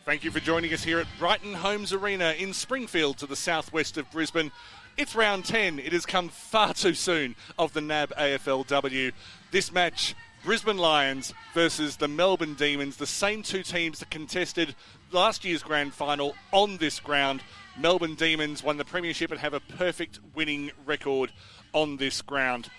Thank you for joining us here at Brighton Homes Arena in Springfield to the southwest of Brisbane. It's round 10. It has come far too soon of the NAB AFLW. This match, Brisbane Lions versus the Melbourne Demons, the same two teams that contested last year's grand final on this ground. Melbourne Demons won the premiership and have a perfect winning record on this ground.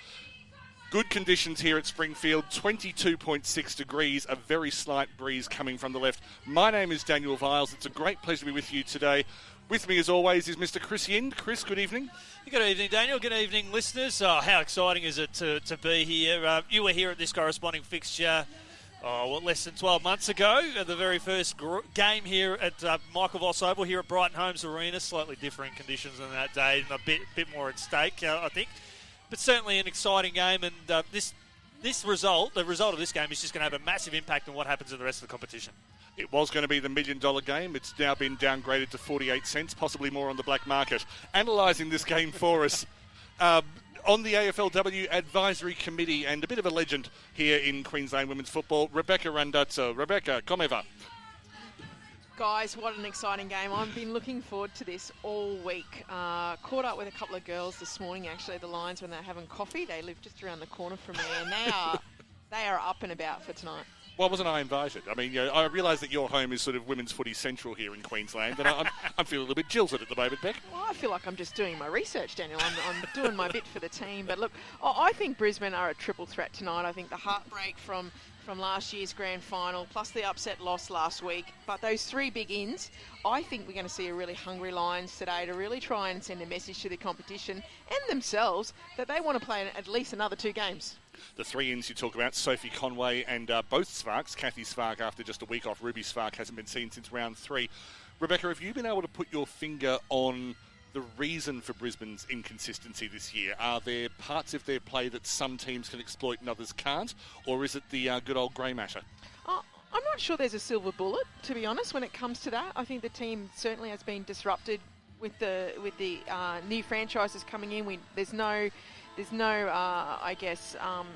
Good conditions here at Springfield, 22.6 degrees, a very slight breeze coming from the left. My name is Daniel Viles. It's a great pleasure to be with you today. With me, as always, is Mr. Chris Yind. Chris, good evening. Good evening, Daniel. Good evening, listeners. How exciting is it to be here? You were here at this corresponding fixture, less than 12 months ago, at the very first game here at Michael Voss Oval here at Brighton Homes Arena. Slightly different conditions than that day and a bit more at stake, I think. But certainly an exciting game, and the result of this game is just going to have a massive impact on what happens in the rest of the competition. It was going to be the $1 million game. It's now been downgraded to 48 cents, possibly more on the black market. Analysing this game for us on the AFLW Advisory Committee and a bit of a legend here in Queensland women's football, Rebecca Randazzo. Rebecca, come over. Guys, what an exciting game. I've been looking forward to this all week. Caught up with a couple of girls this morning, actually, the Lions, when they're having coffee. They live just around the corner from me, and they are up and about for tonight. Why wasn't I invited? I mean, I realise that your home is sort of women's footy central here in Queensland, and I'm feeling a little bit jilted at the moment, Beck. Well, I feel like I'm just doing my research, Daniel. I'm doing my bit for the team. But look, I think Brisbane are a triple threat tonight. I think the heartbreak from last year's grand final, plus the upset loss last week. But those three big ins, I think we're going to see a really hungry Lions today to really try and send a message to the competition and themselves that they want to play at least another two games. The three ins you talk about, Sophie Conway and both Svarks. Kathy Svark, after just a week off, Ruby Svark hasn't been seen since round 3. Rebecca, have you been able to put your finger on the reason for Brisbane's inconsistency this year? Are there parts of their play that some teams can exploit and others can't? Or is it the good old grey matter? I'm not sure there's a silver bullet, to be honest, when it comes to that. I think the team certainly has been disrupted with the new franchises coming in. There's no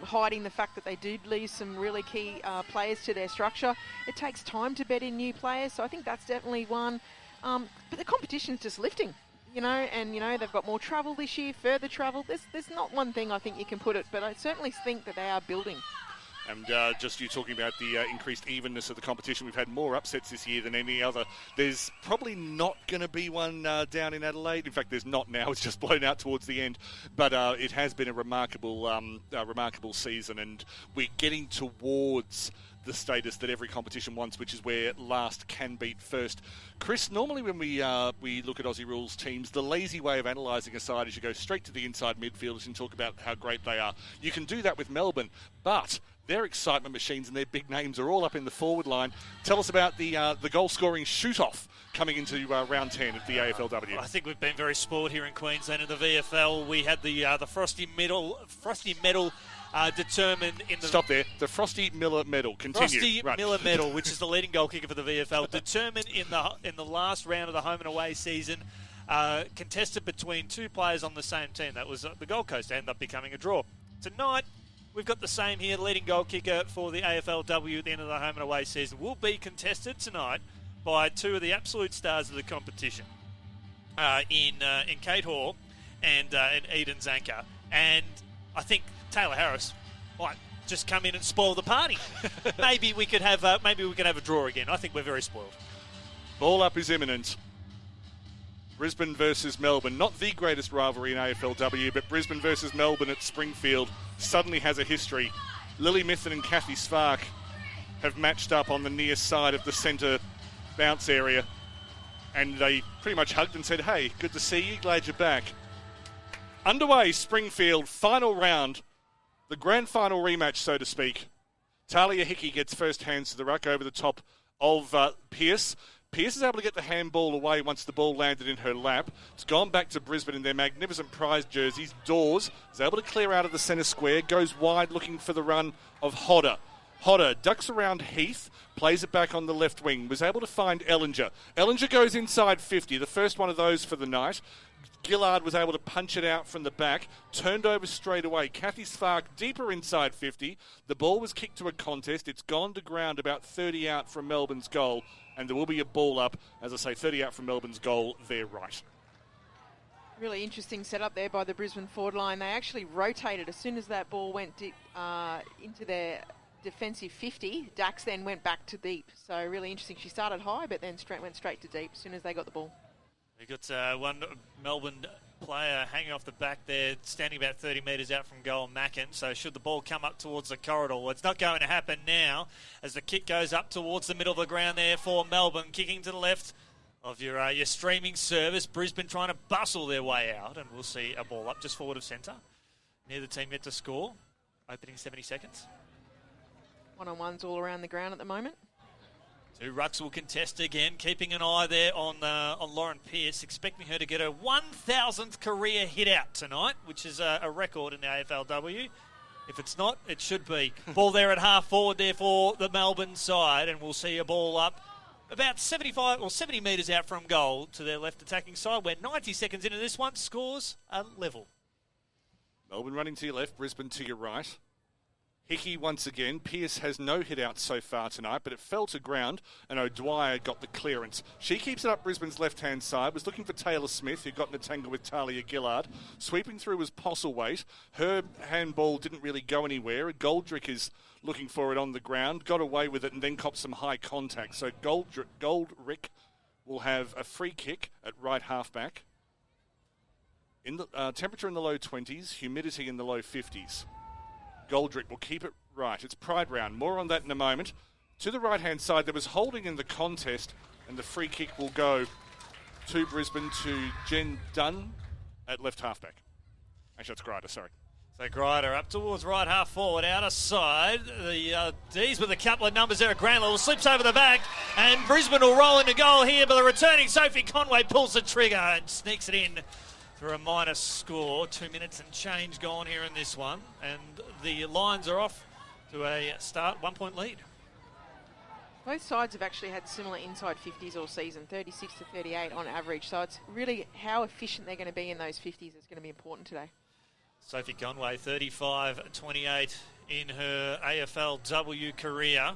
hiding the fact that they did lose some really key players to their structure. It takes time to bed in new players, so I think that's definitely one. But the competition's just lifting. They've got more travel this year, further travel. There's not one thing I think you can put it, but I certainly think that they are building. And just you talking about the increased evenness of the competition, we've had more upsets this year than any other. There's probably not going to be one down in Adelaide. In fact, there's not now. It's just blown out towards the end. But it has been a remarkable season, and we're getting towards the status that every competition wants, which is where last can beat first. Chris, normally when we look at Aussie rules teams, the lazy way of analysing a side is you go straight to the inside midfielders and talk about how great they are. You can do that with Melbourne, but their excitement machines and their big names are all up in the forward line. Tell us about the goal-scoring shoot-off coming into round 10 of the AFLW. I think we've been very spoiled here in Queensland in the VFL. We had the Frosty Medal determined in the... Stop there. The Frosty Miller Medal. Continue. Frosty Miller Medal, which is the leading goal kicker for the VFL, determined in the last round of the home and away season, contested between two players on the same team. That was the Gold Coast. Ended up becoming a draw. Tonight, we've got the same here. The leading goal kicker for the AFLW at the end of the home and away season will be contested tonight by two of the absolute stars of the competition, in Kate Hall and Eden Zanker. And I think Taylor Harris might just come in and spoil the party. Maybe we could have a draw again. I think we're very spoiled. Ball up is imminent. Brisbane versus Melbourne. Not the greatest rivalry in AFLW, but Brisbane versus Melbourne at Springfield suddenly has a history. Lily Mithen and Kathy Svark have matched up on the near side of the centre bounce area, and they pretty much hugged and said, "Hey, good to see you, glad you're back." Underway, Springfield, final round. The grand final rematch, so to speak. Talia Hickey gets first hands to the ruck over the top of Pearce. Pearce is able to get the handball away once the ball landed in her lap. It's gone back to Brisbane in their magnificent prize jerseys. Dawes is able to clear out of the centre square, goes wide looking for the run of Hodder. Hodder ducks around Heath, plays it back on the left wing, was able to find Ellinger. Ellinger goes inside 50, the first one of those for the night. Gillard was able to punch it out from the back, turned over straight away. Kathy Svark deeper inside 50. The ball was kicked to a contest. It's gone to ground about 30 out from Melbourne's goal. and there will be a ball up, as I say, 30 out from Melbourne's goal, their right. Really interesting setup there by the Brisbane forward line. They actually rotated as soon as that ball went into their defensive 50. Dax then went back to deep. So really interesting. She started high, but then went straight to deep as soon as they got the ball. We got one Melbourne player hanging off the back there, standing about 30 metres out from goal, Mackin. So should the ball come up towards the corridor? Well, it's not going to happen now as the kick goes up towards the middle of the ground there for Melbourne, kicking to the left of your streaming service. Brisbane trying to bustle their way out, and we'll see a ball up just forward of centre. Near the team yet to score. Opening 70 seconds. One-on-ones all around the ground at the moment. Two rucks will contest again, keeping an eye there on Lauren Pearce, expecting her to get her 1,000th career hit out tonight, which is a record in the AFLW. If it's not, it should be. Ball there at half forward there for the Melbourne side, and we'll see a ball up about 75 or 70 metres out from goal to their left attacking side. We're 90 seconds into this one, scores a level. Melbourne running to your left, Brisbane to your right. Hickey once again. Pearce has no hit out so far tonight, but it fell to ground and O'Dwyer got the clearance. She keeps it up Brisbane's left-hand side, was looking for Taylor Smith, who got in a tangle with Talia Gillard. Sweeping through was Postlethwaite. Her handball didn't really go anywhere. Goldrick is looking for it on the ground, got away with it and then copped some high contact. So Goldrick will have a free kick at right halfback. In the temperature in the low 20s, humidity in the low 50s. Goldrick will keep it right. It's Pride round. More on that in a moment. To the right-hand side, there was holding in the contest, and the free kick will go to Brisbane to Jen Dunn at left halfback. Actually, that's Grider, sorry. So Grider up towards right half forward, outer side. The D's with a couple of numbers there at ground level, slips over the back, and Brisbane will roll into goal here, but the returning Sophie Conway pulls the trigger and sneaks it in for a minus score. 2 minutes and change gone here in this one, and the Lions are off to a start 1 point lead. Both sides have actually had similar inside 50s all season, 36 to 38 on average. So it's really how efficient they're going to be in those 50s is going to be important today. Sophie Conway, 35-28 in her AFLW career.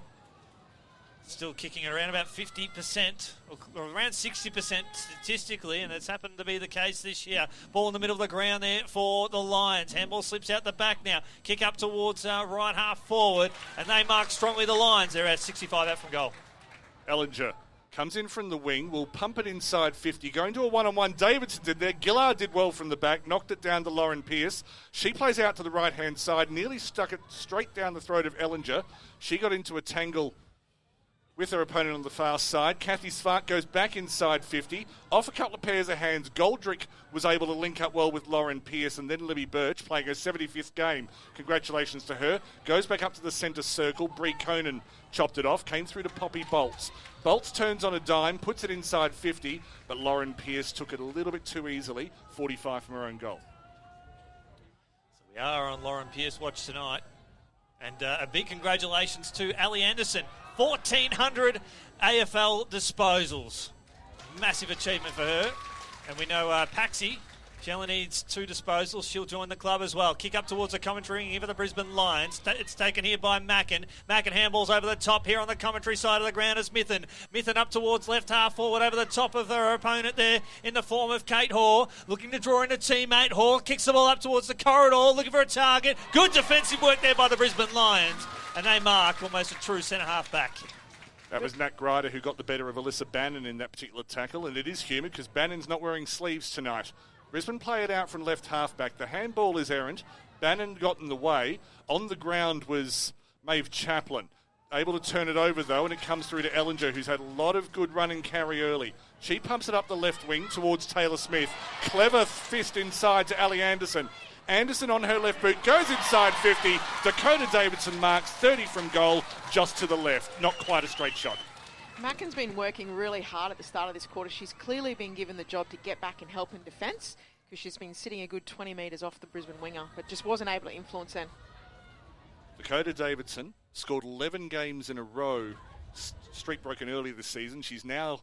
Still kicking around about 50%, or around 60% statistically, and it's happened to be the case this year. Ball in the middle of the ground there for the Lions. Handball slips out the back now. Kick up towards right half forward, and they mark strongly the Lions. They're at 65 out from goal. Ellinger comes in from the wing, will pump it inside 50. Going to a one-on-one, Davidson did there. Gillard did well from the back, knocked it down to Lauren Pearce. She plays out to the right-hand side, nearly stuck it straight down the throat of Ellinger. She got into a tangle with her opponent on the far side. Kathy Svark goes back inside 50. Off a couple of pairs of hands, Goldrick was able to link up well with Lauren Pearce, and then Libby Birch playing her 75th game. Congratulations to her. Goes back up to the centre circle. Bree Conan chopped it off, came through to Poppy Bolts. Bolts turns on a dime, puts it inside 50, but Lauren Pearce took it a little bit too easily. 45 from her own goal. So we are on Lauren Pearce watch tonight. And a big congratulations to Ali Anderson. 1,400 AFL disposals. Massive achievement for her. And we know Paxi, she only needs 2 disposals. She'll join the club as well. Kick up towards the commentary here for the Brisbane Lions. It's taken here by Mackin. Mackin handballs over the top here on the commentary side of the ground as Mithen. Mithen up towards left half forward over the top of her opponent there in the form of Kate Hoare. Looking to draw in a teammate. Hoare kicks the ball up towards the corridor, looking for a target. Good defensive work there by the Brisbane Lions. And they mark almost a true centre-half back. That was Nat Grider who got the better of Alyssa Bannon in that particular tackle, and it is humid because Bannon's not wearing sleeves tonight. Brisbane play it out from left half-back. The handball is errant. Bannon got in the way. On the ground was Maeve Chaplin. Able to turn it over, though, and it comes through to Ellinger, who's had a lot of good run and carry early. She pumps it up the left wing towards Taylor Smith. Clever fist inside to Ali Anderson. Anderson on her left boot, goes inside 50. Dakota Davidson marks 30 from goal, just to the left. Not quite a straight shot. Mackin's been working really hard at the start of this quarter. She's clearly been given the job to get back and help in defence because she's been sitting a good 20 metres off the Brisbane winger, but just wasn't able to influence then. Dakota Davidson scored 11 games in a row, streak broken earlier this season. She's now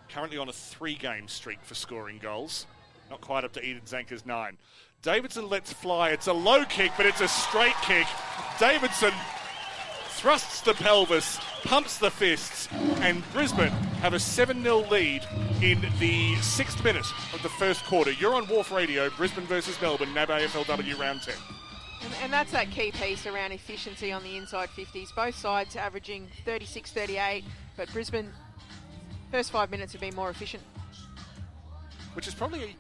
currently on a 3-game streak for scoring goals. Not quite up to Eden Zanker's 9. Davidson lets fly. It's a low kick, but it's a straight kick. Davidson thrusts the pelvis, pumps the fists, and Brisbane have a 7-0 lead in the 6th minute of the first quarter. You're on WARF Radio, Brisbane versus Melbourne, NAB AFLW round 10. And that's that key piece around efficiency on the inside 50s. Both sides averaging 36-38, but Brisbane, first 5 minutes have been more efficient. Which is probably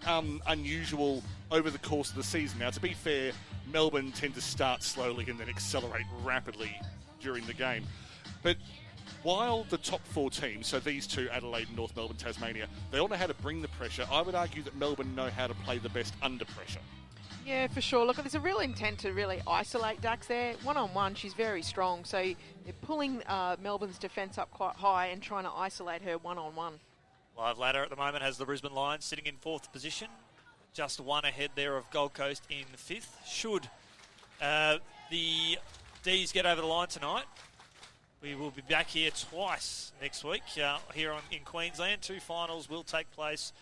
unusual over the course of the season. Now, to be fair, Melbourne tend to start slowly and then accelerate rapidly during the game. But while the top 4 teams, so these two, Adelaide, North Melbourne, Tasmania, they all know how to bring the pressure, I would argue that Melbourne know how to play the best under pressure. Yeah, for sure. Look, there's a real intent to really isolate Dax there. One-on-one, she's very strong. So they're pulling Melbourne's defence up quite high and trying to isolate her one-on-one. Live ladder at the moment has the Brisbane Lions sitting in 4th position. Just one ahead there of Gold Coast in 5th. Should the D's get over the line tonight, we will be back here twice next week here in Queensland. 2 finals will take place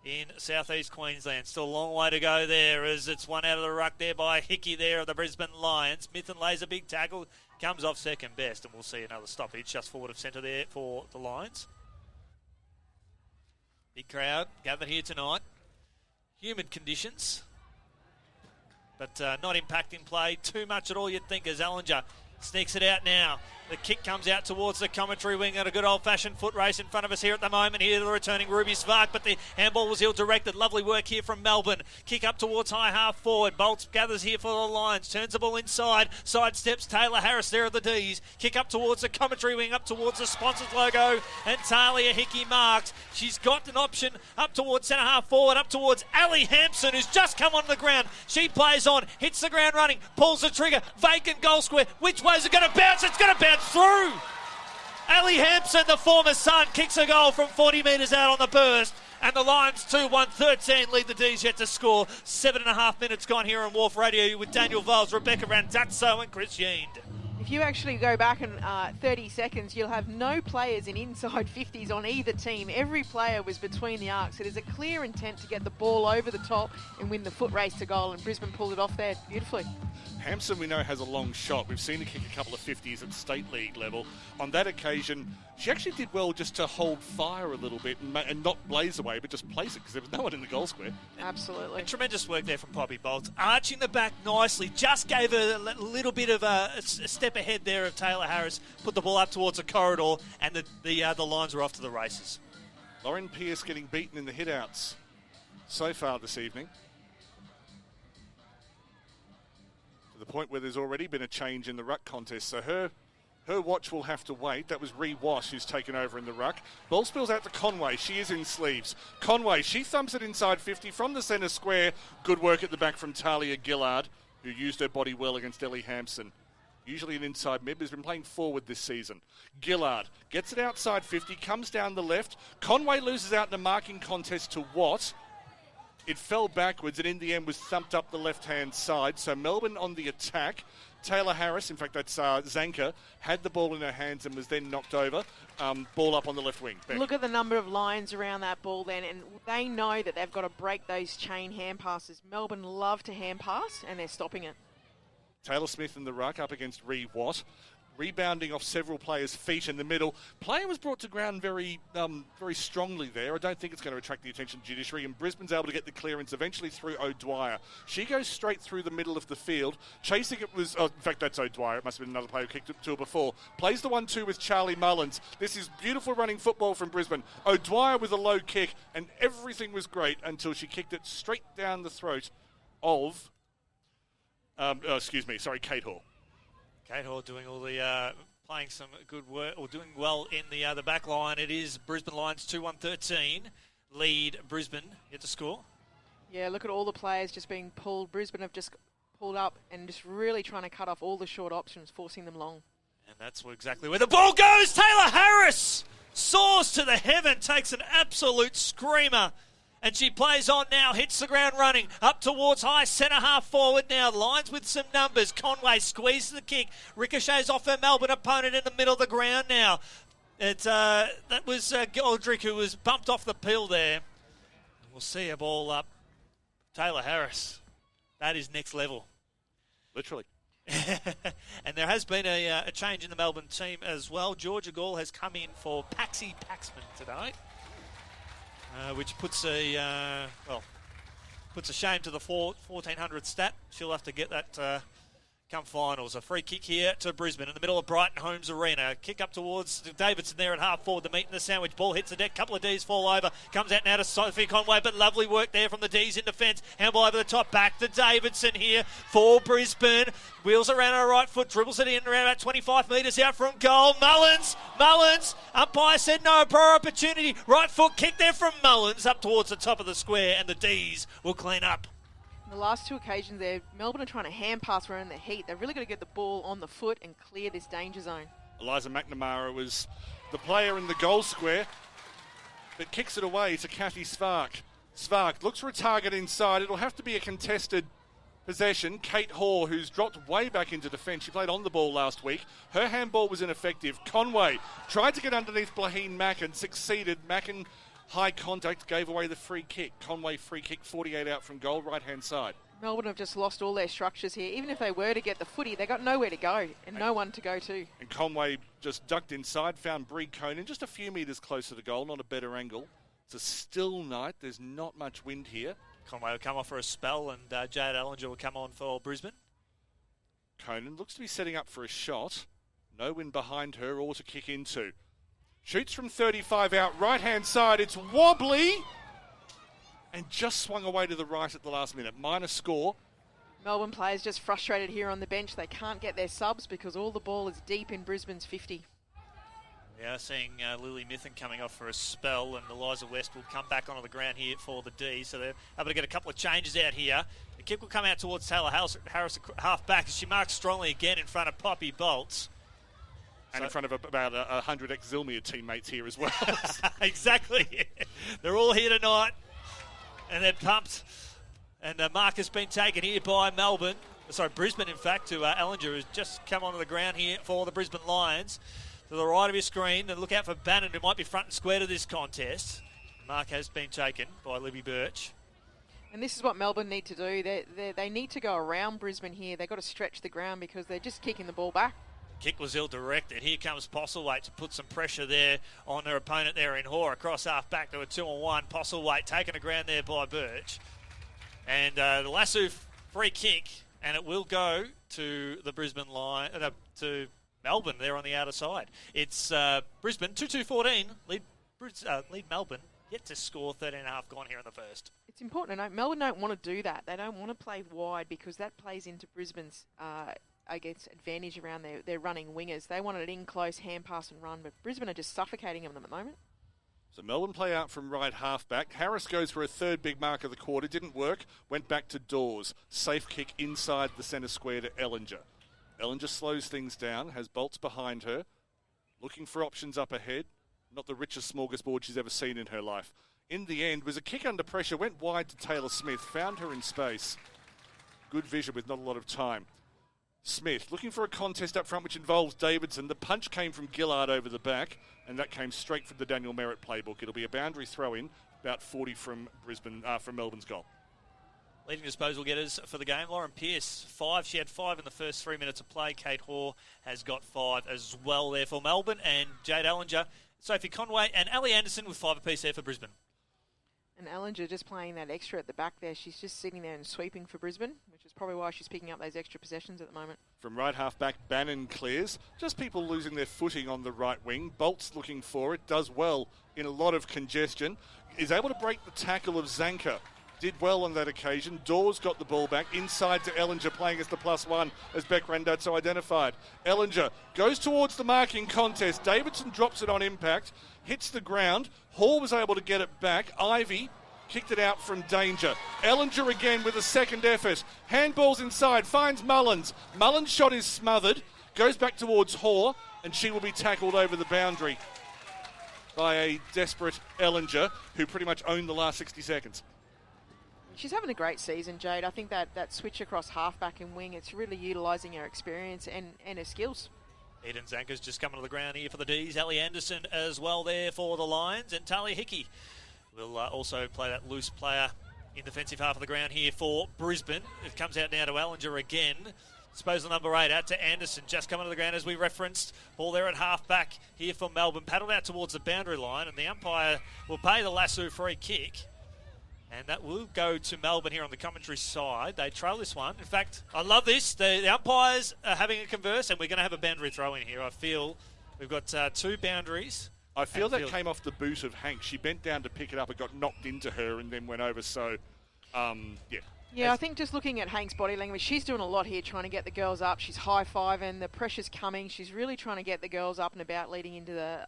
in southeast Queensland. Still a long way to go there as it's one out of the ruck there by Hickey there of the Brisbane Lions. Mithun lays a big tackle, comes off second best, and we'll see another stoppage just forward of centre there for the Lions. Big crowd gathered here tonight. Humid conditions, but not impacting play too much at all, you'd think, as Ellinger sneaks it out now. The kick comes out towards the commentary wing at a good old-fashioned foot race in front of us here at the moment. Here the returning Ruby Svark, but the handball was ill-directed. Lovely work here from Melbourne. Kick up towards high half forward. Bolts gathers here for the Lions. Turns the ball inside. Side steps Taylor Harris there at the D's. Kick up towards the commentary wing, up towards the sponsors logo. And Talia Hickey marks. She's got an option up towards centre half forward, up towards Ali Hampson, who's just come onto the ground. She plays on, hits the ground running, pulls the trigger. Vacant goal square. Which way is it going to bounce? It's going to bounce through. Ali Hampson, the former son, kicks a goal from 40 metres out on the burst. And the Lions 2-1-13 lead the D's yet to score. 7.5 minutes gone here on WARF Radio with Daniel Viles, Rebecca Randazzo and Chris Yeend. If you actually go back in 30 seconds, you'll have no players in inside 50s on either team. Every player was between the arcs. It is a clear intent to get the ball over the top and win the foot race to goal, and Brisbane pulled it off there beautifully. Hampson, we know, has a long shot. We've seen her kick a couple of 50s at state league level. On that occasion, she actually did well just to hold fire a little bit and not blaze away, but just place it because there was no one in the goal square. Absolutely. And tremendous work there from Poppy Bolts. Arching the back nicely. Just gave her a little bit of a step ahead there of Taylor Harris. Put the ball up towards the corridor, and the Lions were off to the races. Lauren Pearce getting beaten in the hit-outs so far this evening. To the point where there's already been a change in the ruck contest. So her watch will have to wait. That was Ree Wash who's taken over in the ruck. Ball spills out to Conway. She is in sleeves. Conway, she thumps it inside 50 from the centre square. Good work at the back from Talia Gillard, who used her body well against Ellie Hampson. Usually an inside mid, but has been playing forward this season. Gillard gets it outside 50, comes down the left. Conway loses out in a marking contest to Watt. It fell backwards and in the end was thumped up the left-hand side. So Melbourne on the attack. Taylor Harris, in fact that's Zanka, had the ball in her hands and was then knocked over. Ball up on the left wing. Beck. Look at the number of lines around that ball then, and they know that they've got to break those chain hand passes. Melbourne love to hand pass and they're stopping it. Taylor Smith in the ruck up against Ree Watt. Rebounding off several players' feet in the middle. Player was brought to ground very strongly there. I don't think it's going to attract the attention of judiciary, and Brisbane's able to get the clearance eventually through O'Dwyer. She goes straight through the middle of the field. Chasing it was, in fact, that's O'Dwyer. It must have been another player who kicked it to her before. Plays the 1-2 with Charlie Mullins. This is beautiful running football from Brisbane. O'Dwyer with a low kick, and everything was great until she kicked it straight down the throat of, Kate Hall. Kate Hall doing all the playing some good work, or doing well in the back line. It is Brisbane Lions 2-1-13 lead Brisbane yet to score. Yeah, look at all the players just being pulled. Brisbane have just pulled up and just really trying to cut off all the short options, forcing them long. And that's exactly where the ball goes. Taylor Harris soars to the heaven, takes an absolute screamer. And she plays on now, hits the ground running, up towards high centre half forward now, lines with some numbers. Conway squeezes the kick, ricochets off her Melbourne opponent in the middle of the ground now. That was Goldrick who was bumped off the peel there. We'll see a ball up. Taylor Harris, that is next level. Literally. And there has been a change in the Melbourne team as well. Georgia Gall has come in for Paxi Paxman tonight, which puts a shame to the 1400 stat. She'll have to get that come finals. A free kick here to Brisbane in the middle of Brighton Homes Arena. Kick up towards Davidson there at half forward. The meat and the sandwich. Ball hits the deck. Couple of Ds fall over. Comes out now to Sophie Conway, but lovely work there from the Ds in defence. Handball over the top. Back to Davidson here for Brisbane. Wheels around her right foot. Dribbles it in around about 25 metres out from goal. Mullins. Umpire said no. Pro opportunity. Right foot kick there from Mullins up towards the top of the square, and the Ds will clean up. The last two occasions there, Melbourne are trying to hand pass around the heat. They've really got to get the ball on the foot and clear this danger zone. Eliza McNamara was the player in the goal square, but kicks it away to Kathy Svark. Svark looks for a target inside. It'll have to be a contested possession. Kate Hoare, who's dropped way back into defence. She played on the ball last week. Her handball was ineffective. Conway tried to get underneath Blaheen Mackin, succeeded. Mackin, high contact, gave away the free kick. Conway free kick, 48 out from goal, right-hand side. Melbourne have just lost all their structures here. Even if they were to get the footy, they got nowhere to go and no one to go to. And Conway just ducked inside, found Brie Conan just a few metres closer to goal, not a better angle. It's a still night. There's not much wind here. Conway will come off for a spell, and Jade Ellinger will come on for Brisbane. Conan looks to be setting up for a shot. No wind behind her or to kick into. Shoots from 35 out, right-hand side. It's wobbly. And just swung away to the right at the last minute. Minor score. Melbourne players just frustrated here on the bench. They can't get their subs because all the ball is deep in Brisbane's 50. We are seeing Lily Mithen coming off for a spell, and Eliza West will come back onto the ground here for the D. So they're able to get a couple of changes out here. The kick will come out towards Taylor Harris half back. She marks strongly again in front of Poppy Bolts. And in front of about 100 ex-Zilmia teammates here as well. Exactly. They're all here tonight. And they're pumped. And the mark has been taken here by Brisbane, in fact, to Ellinger, who's just come onto the ground here for the Brisbane Lions. To the right of your screen, and look out for Bannon, who might be front and square to this contest. The mark has been taken by Libby Birch. And this is what Melbourne need to do. They need to go around Brisbane here. They've got to stretch the ground because they're just kicking the ball back. Kick was ill-directed. Here comes Postlethwaite to put some pressure there on their opponent there in Hoare. Across half back to a 2-on-1. Postlethwaite taken to ground there by Birch. And the lasso free kick, and it will go to the Brisbane line, to Melbourne there on the outer side. It's Brisbane 2-2-14. Lead Melbourne. Yet to score 13.5 gone here in the first. It's important to note, Melbourne don't want to do that. They don't want to play wide because that plays into Brisbane's advantage around their running wingers. They wanted it in close, hand pass and run, but Brisbane are just suffocating them at the moment. So Melbourne play out from right half-back. Harris goes for a third big mark of the quarter. Didn't work. Went back to Dawes. Safe kick inside the centre square to Ellinger. Ellinger slows things down, has Bolts behind her. Looking for options up ahead. Not the richest smorgasbord she's ever seen in her life. In the end, was a kick under pressure. Went wide to Taylor Smith. Found her in space. Good vision with not a lot of time. Smith looking for a contest up front which involves Davidson. The punch came from Gillard over the back, and that came straight from the Daniel Merritt playbook. It'll be a boundary throw-in, about 40 from from Melbourne's goal. Leading disposal getters for the game, Lauren Pearce, 5. She had 5 in the first 3 minutes of play. Kate Hoare has got 5 as well there for Melbourne. And Jade Ellinger, Sophie Conway and Ali Anderson with 5 apiece there for Brisbane. And Ellinger just playing that extra at the back there. She's just sitting there and sweeping for Brisbane, which is probably why she's picking up those extra possessions at the moment. From right half back, Bannon clears. Just people losing their footing on the right wing. Bolt's looking for it. Does well in a lot of congestion. Is able to break the tackle of Zanka. Did well on that occasion. Dawes got the ball back. Inside to Ellinger, playing as the +1, as Beck Randazzo identified. Ellinger goes towards the marking contest. Davidson drops it on impact. Hits the ground. Hall was able to get it back. Ivy kicked it out from danger. Ellinger again with a second effort. Handballs inside. Finds Mullins. Mullins' shot is smothered. Goes back towards Hoare, and she will be tackled over the boundary by a desperate Ellinger, who pretty much owned the last 60 seconds. She's having a great season, Jade. I think that switch across halfback and wing, it's really utilising her experience and her skills. Eden Zanker's just coming to the ground here for the D's. Ali Anderson as well there for the Lions. And Talia Hickey will also play that loose player in defensive half of the ground here for Brisbane. It comes out now to Ellinger again. Disposal number 8 out to Anderson, just coming to the ground as we referenced. Ball there at half-back here for Melbourne. Paddled out towards the boundary line, and the umpire will pay the lasso free kick. And that will go to Melbourne here on the commentary side. They trail this one. In fact, I love this. The umpires are having a converse, and we're going to have a boundary throw in here. I feel we've got 2 boundaries. I feel that came off the boot of Hank. She bent down to pick it up. It got knocked into her and then went over. So, yeah. Yeah, I think just looking at Hank's body language, she's doing a lot here trying to get the girls up. She's high-fiving. The pressure's coming. She's really trying to get the girls up and about leading into the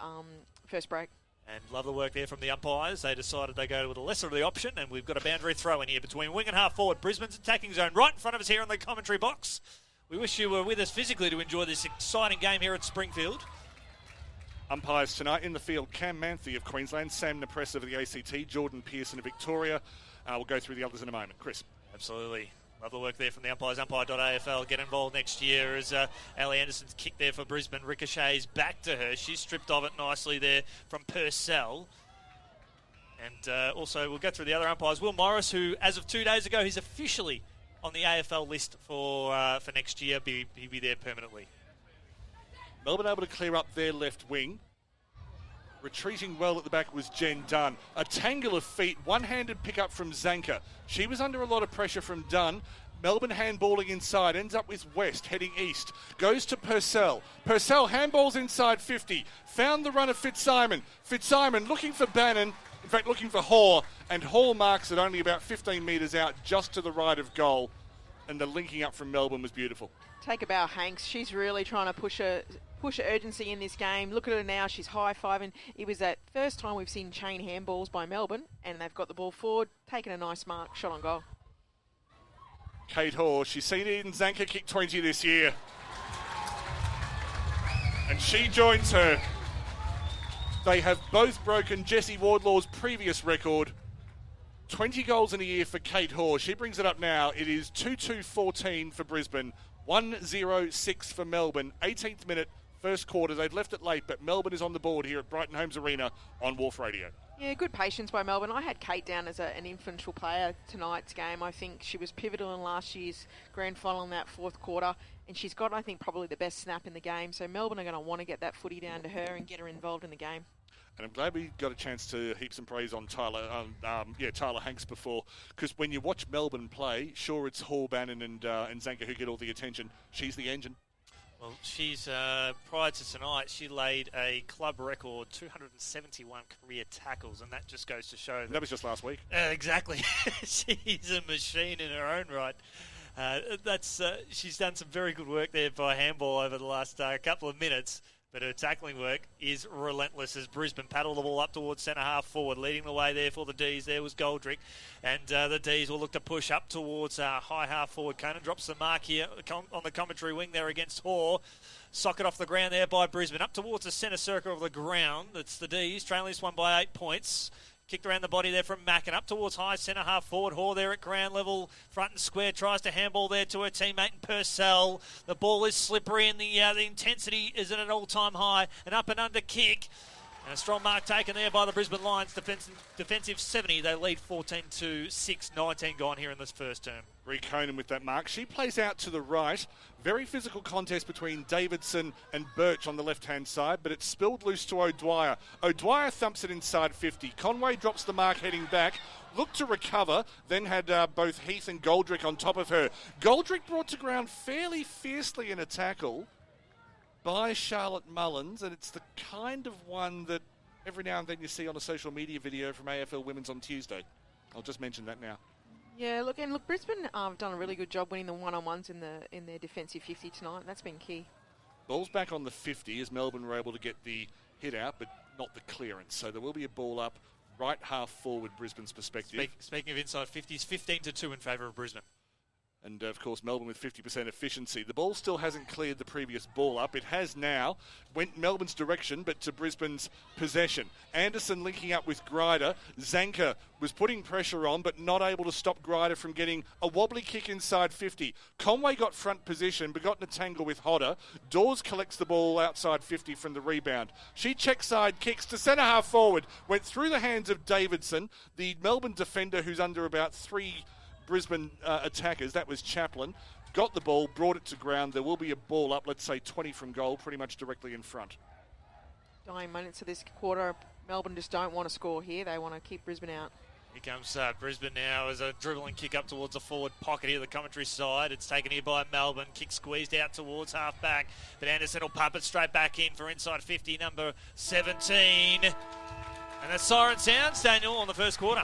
first break. And love the work there from the umpires. They decided they go with the lesser of the option, and we've got a boundary throw in here between wing and half forward. Brisbane's attacking zone right in front of us here in the commentary box. We wish you were with us physically to enjoy this exciting game here at Springfield. Umpires tonight in the field, Cam Manthe of Queensland, Sam Napressa of the ACT, Jordan Pearson of Victoria. We'll go through the others in a moment. Chris. Absolutely. Love the work there from the umpires. Umpire.afl get involved next year as Ali Anderson's kick there for Brisbane ricochets back to her. She's stripped of it nicely there from Purcell. And also we'll go through the other umpires. Will Morris, who as of 2 days ago, he's officially on the AFL list for next year. He'll be there permanently. Melbourne able to clear up their left wing. Retreating well at the back was Jen Dunn. A tangle of feet, one-handed pick-up from Zanka. She was under a lot of pressure from Dunn. Melbourne handballing inside, ends up with West, heading east. Goes to Purcell. Purcell handballs inside 50. Found the run of Fitzsimon. Fitzsimon looking for Bannon, in fact looking for Hoare, and Hoare marks it only about 15 metres out, just to the right of goal. And the linking up from Melbourne was beautiful. Take a bow, Hanks. She's really trying to push urgency in this game. Look at her now. She's high-fiving. It was that first time we've seen chain handballs by Melbourne, and they've got the ball forward, taking a nice mark, shot on goal. Kate Hoare, she's seen Eden Zanka kick 20 this year. And she joins her. They have both broken Jessie Wardlaw's previous record. 20 goals in a year for Kate Hoare. She brings it up now. It is 2-2-14 for Brisbane. 1-0-6 for Melbourne. 18th minute, first quarter. They'd left it late, but Melbourne is on the board here at Brighton Homes Arena on WARF Radio. Yeah, good patience by Melbourne. I had Kate down as an influential player tonight's game. I think she was pivotal in last year's grand final in that fourth quarter, and she's got, I think, probably the best snap in the game. So Melbourne are going to want to get that footy down to her and get her involved in the game. And I'm glad we got a chance to heap some praise on Tyler Hanks before, because when you watch Melbourne play, sure, it's Hoare, Bannon and Zanka who get all the attention. She's the engine. Well, she's prior to tonight, she laid a club record 271 career tackles, and that just goes to show that was just last week. Exactly, she's a machine in her own right. She's done some very good work there by handball over the last couple of minutes. But her tackling work is relentless as Brisbane paddle the ball up towards centre half forward. Leading the way there for the D's. There was Goldrick. And the D's will look to push up towards high half forward. Conan drops the mark here on the commentary wing there against Hoare. Socket off the ground there by Brisbane. Up towards the centre circle of the ground. It's the D's trailing this one by 8 points. Kicked around the body there from Mack and up towards high centre half forward. Hoare there at ground level, front and square, tries to handball there to her teammate in Purcell. The ball is slippery and the intensity is at an all-time high. An up and under kick. And a strong mark taken there by the Brisbane Lions. Defensive 70. They lead 14-6. 19 gone here in this first term. Ree Conan with that mark. She plays out to the right. Very physical contest between Davidson and Birch on the left-hand side, but it's spilled loose to O'Dwyer. O'Dwyer thumps it inside 50. Conway drops the mark heading back. Looked to recover, then had both Heath and Goldrick on top of her. Goldrick brought to ground fairly fiercely in a tackle by Charlotte Mullins, and it's the kind of one that every now and then you see on a social media video from AFL Women's on Tuesday. I'll just mention that now. Yeah, look, Brisbane have done a really good job winning the one-on-ones in their defensive 50 tonight. That's been key. Ball's back on the 50 as Melbourne were able to get the hit out, but not the clearance. So there will be a ball up right half forward, Brisbane's perspective. Speaking of inside 50s, 15-2 in favour of Brisbane. And, of course, Melbourne with 50% efficiency. The ball still hasn't cleared the previous ball up. It has now. Went Melbourne's direction, but to Brisbane's possession. Anderson linking up with Grider. Zanka was putting pressure on, but not able to stop Grider from getting a wobbly kick inside 50. Conway got front position, but got in a tangle with Hodder. Dawes collects the ball outside 50 from the rebound. She check side kicks to centre half forward. Went through the hands of Davidson, the Melbourne defender who's under about 3 Brisbane attackers. That was Chaplin. got the ball, brought it to ground. There will be a ball up, let's say 20 from goal, pretty much directly in front. Dying minutes of this quarter. Melbourne just don't want to score here. They want to keep Brisbane out. Here comes Brisbane now as a dribbling kick up towards the forward pocket here, the commentary side. It's taken here by Melbourne. Kick squeezed out towards half back. But Anderson will pump it straight back in for inside 50, number 17. And that siren sounds, Daniel, on the first quarter.